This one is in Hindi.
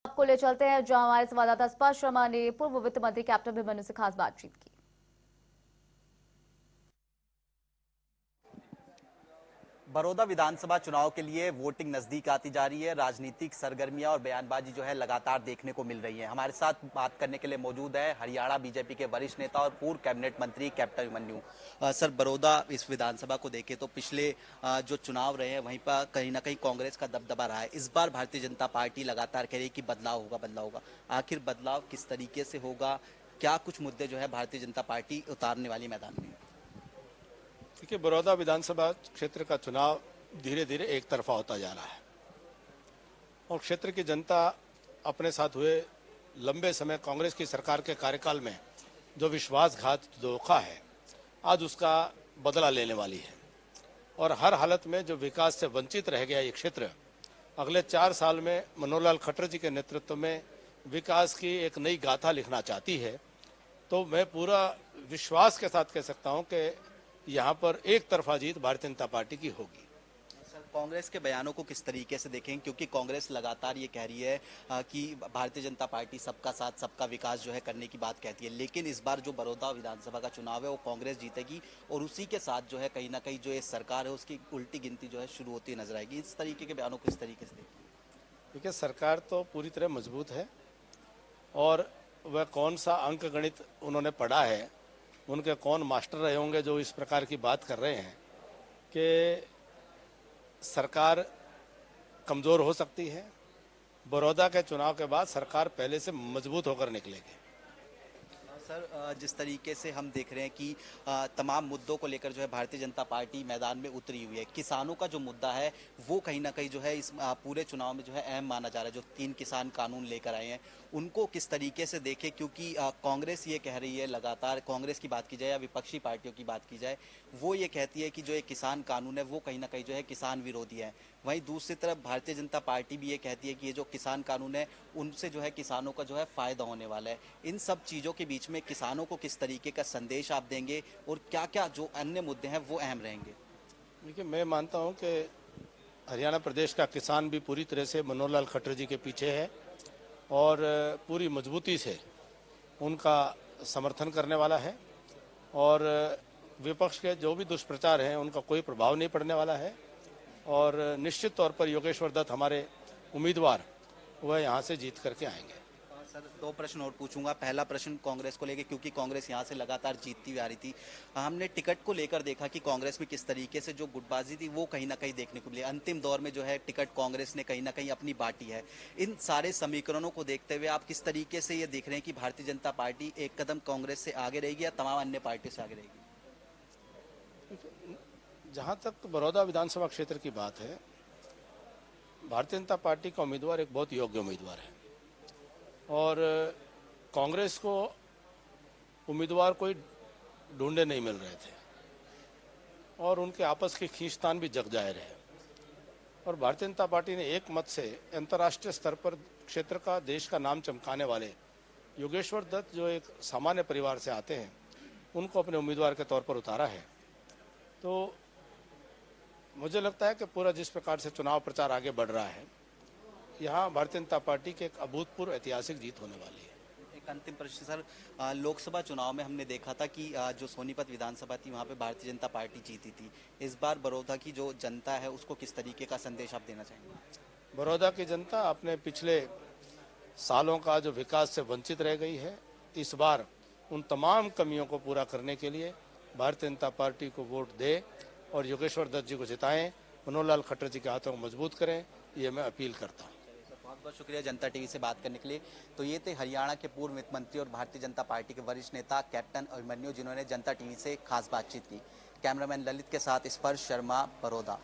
आपको ले चलते हैं जहां हमारे संवाददाता स्पर्श शर्मा ने पूर्व वित्त मंत्री कैप्टन अभिमन्यु से खास बातचीत की। बड़ौदा विधानसभा चुनाव के लिए वोटिंग नजदीक आती जा रही है। राजनीतिक सरगर्मियां और बयानबाजी जो है लगातार देखने को मिल रही है। हमारे साथ बात करने के लिए मौजूद है हरियाणा बीजेपी के वरिष्ठ नेता और पूर्व कैबिनेट मंत्री कैप्टन अभिमन्यु। सर, बड़ौदा इस विधानसभा को देखें तो पिछले जो चुनाव रहे हैं वहीं पर कहीं ना कहीं कांग्रेस का दबदबा रहा है। इस बार भारतीय जनता पार्टी लगातार कह रही है कि बदलाव होगा, बदलाव होगा। आखिर बदलाव किस तरीके से होगा? क्या कुछ मुद्दे जो है भारतीय जनता पार्टी उतारने वाली मैदान में? देखिए, बड़ौदा विधानसभा क्षेत्र का चुनाव धीरे धीरे एक तरफा होता जा रहा है और क्षेत्र की जनता अपने साथ हुए लंबे समय कांग्रेस की सरकार के कार्यकाल में जो विश्वासघात धोखा है, आज उसका बदला लेने वाली है। और हर हालत में जो विकास से वंचित रह गया ये क्षेत्र, अगले 4 साल में मनोहर लाल खट्टर जी के नेतृत्व में विकास की एक नई गाथा लिखना चाहती है। तो मैं पूरा विश्वास के साथ कह सकता हूं कि यहाँ पर एक तरफा जीत भारतीय जनता पार्टी की होगी। सर, कांग्रेस के बयानों को किस तरीके से देखें, क्योंकि कांग्रेस लगातार ये कह रही है कि भारतीय जनता पार्टी सबका साथ सबका विकास जो है करने की बात कहती है, लेकिन इस बार जो बड़ौदा विधानसभा का चुनाव है वो कांग्रेस जीतेगी और उसी के साथ जो है कहीं ना कहीं जो ये सरकार है उसकी उल्टी गिनती जो है शुरू होती नजर आएगी। इस तरीके के बयानों को किस तरीके से देखें? देखिए, सरकार तो पूरी तरह मजबूत है और वह कौन सा अंक गणित उन्होंने पढ़ा है, उनके कौन मास्टर रहे होंगे जो इस प्रकार की बात कर रहे हैं कि सरकार कमज़ोर हो सकती है। बड़ौदा के चुनाव के बाद सरकार पहले से मजबूत होकर निकलेगी। सर, जिस तरीके से हम देख रहे हैं कि तमाम मुद्दों को लेकर जो है भारतीय जनता पार्टी मैदान में उतरी हुई है। किसानों का जो मुद्दा है वो कहीं ना कहीं जो है इस पूरे चुनाव में जो है अहम माना जा रहा है। जो 3 किसान कानून लेकर आए हैं उनको किस तरीके से देखें, क्योंकि कांग्रेस ये कह रही है, लगातार कांग्रेस की बात की जाए या विपक्षी पार्टियों की बात की जाए, वो ये कहती है कि जो ये किसान कानून है वो कहीं ना कहीं जो है किसान विरोधी है। वहीं दूसरी तरफ भारतीय जनता पार्टी भी ये कहती है कि ये जो किसान कानून है उनसे जो है किसानों का जो है फायदा होने वाला है। इन सब चीज़ों के बीच में किसानों को किस तरीके का संदेश आप देंगे और क्या क्या जो अन्य मुद्दे हैं वो अहम रहेंगे? देखिए, मैं मानता हूं कि हरियाणा प्रदेश का किसान भी पूरी तरह से मनोहर लाल खट्टर जी के पीछे है और पूरी मजबूती से उनका समर्थन करने वाला है और विपक्ष के जो भी दुष्प्रचार हैं उनका कोई प्रभाव नहीं पड़ने वाला है। और निश्चित तौर पर योगेश्वर दत्त हमारे उम्मीदवार वह यहाँ से जीत करके आएंगे। सर, 2 प्रश्न और पूछूंगा। पहला प्रश्न कांग्रेस को लेकर, क्योंकि कांग्रेस यहाँ से लगातार जीतती हुई आ रही थी। हमने टिकट को लेकर देखा कि कांग्रेस में किस तरीके से जो गुटबाजी थी वो कहीं ना कहीं देखने को मिली। अंतिम दौर में जो है टिकट कांग्रेस ने कहीं ना कहीं अपनी बांटी है। इन सारे समीकरणों को देखते हुए आप किस तरीके से ये देख रहे हैं कि भारतीय जनता पार्टी एक कदम कांग्रेस से आगे रहेगी या तमाम अन्य पार्टियों से आगे रहेगी? जहाँ तक बड़ौदा विधानसभा क्षेत्र की बात है, भारतीय जनता पार्टी का उम्मीदवार एक बहुत योग्य उम्मीदवार है और कांग्रेस को उम्मीदवार कोई ढूंढे नहीं मिल रहे थे और उनके आपस की खींचतान भी जग जाहिर है। और भारतीय जनता पार्टी ने एक मत से अंतर्राष्ट्रीय स्तर पर क्षेत्र का, देश का नाम चमकाने वाले योगेश्वर दत्त, जो एक सामान्य परिवार से आते हैं, उनको अपने उम्मीदवार के तौर पर उतारा है। तो मुझे लगता है कि पूरा जिस प्रकार से चुनाव प्रचार आगे बढ़ रहा है, यहाँ भारतीय जनता पार्टी की एक अभूतपूर्व ऐतिहासिक जीत होने वाली है। एक अंतिम प्रश्न सर, लोकसभा चुनाव में हमने देखा था कि जो सोनीपत विधानसभा थी वहाँ पे भारतीय जनता पार्टी जीती थी। इस बार बड़ौदा की जो जनता है उसको किस तरीके का संदेश आप देना चाहेंगे? बड़ौदा की जनता अपने पिछले सालों का जो विकास से वंचित रह गई है, इस बार उन तमाम कमियों को पूरा करने के लिए भारतीय जनता पार्टी को वोट दे और योगेश्वर दत्त जी को जिताएं, मनोहर लाल खट्टर जी के हाथों को मजबूत करें, ये मैं अपील करता हूँ। बहुत बहुत शुक्रिया जनता टीवी से बात करने के लिए। तो ये थे हरियाणा के पूर्व वित्त मंत्री और भारतीय जनता पार्टी के वरिष्ठ नेता कैप्टन अभिमन्यु, जिन्होंने जनता टीवी से खास बातचीत की। कैमरामैन ललित के साथ स्पर्श शर्मा, बड़ौदा।